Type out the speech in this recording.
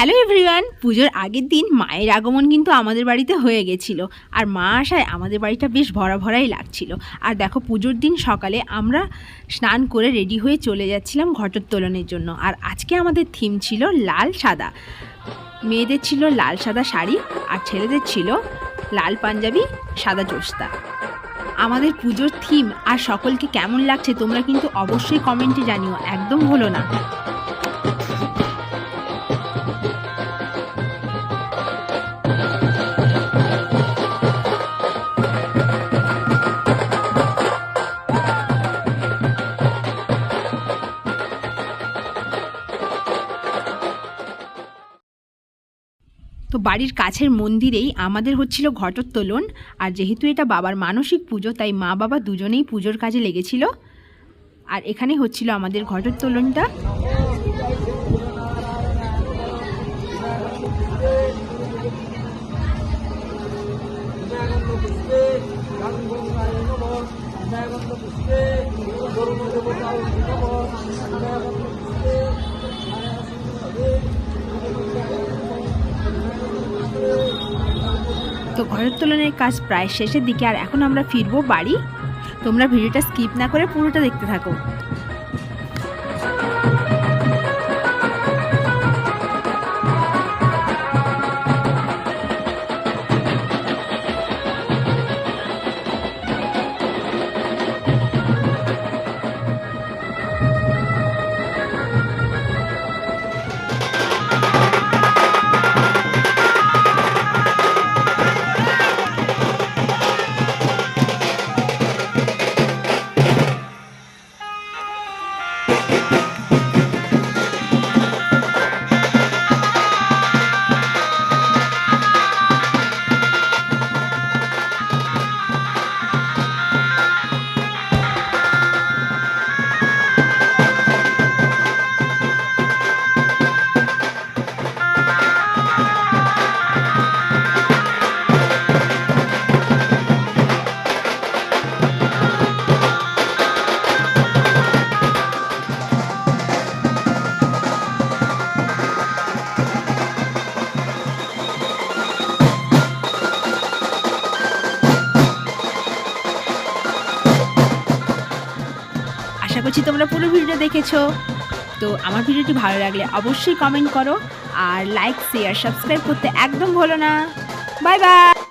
Hello everyone, পুজোর আগের দিন মায়ের আগমন কিন্তু আমাদের বাড়িতে হয়ে গেছিল। আর মা আসায় আমাদের বাড়িটা বেশ ভরা ভরাই লাগছিল। আর দেখো, পুজোর দিন সকালে আমরা স্নান করে রেডি হয়ে চলে যাচ্ছিলাম ঘটোত্তোলনের জন্য। আর আজকে আমাদের থিম ছিল লাল সাদা। মেয়েদের ছিল লাল সাদা শাড়ি আর ছেলেদের ছিল লাল পাঞ্জাবি সাদা চোস্তা। আমাদের পুজোর থিম আর সকলকে কেমন লাগছে তোমরা কিন্তু অবশ্যই কমেন্টে জানিও, একদম ভুলো না। তো বাড়ির কাছের মন্দিরেই আমাদের হচ্ছিল ঘটোত্তোলন। আর যেহেতু এটা বাবার মানসিক পুজো, তাই মা বাবা দুজনেই পুজোর কাজে লেগেছিল। আর এখানে হচ্ছিল আমাদের ঘটোত্তোলনটা। তো ঘটোত্তোলনের কাজ প্রায় শেষের দিকে, আর এখন আমরা ফিরবো বাড়ি। তোমরা ভিডিওটা স্কিপ না করে পুরোটা দেখতে থাকো। আশা করছি তোমরা পুরো ভিডিও দেখেছো। তো আমার ভিডিওটি ভালো লাগলে অবশ্যই কমেন্ট করো, আর লাইক, শেয়ার, সাবস্ক্রাইব করতে একদম ভুলো না। Bye bye.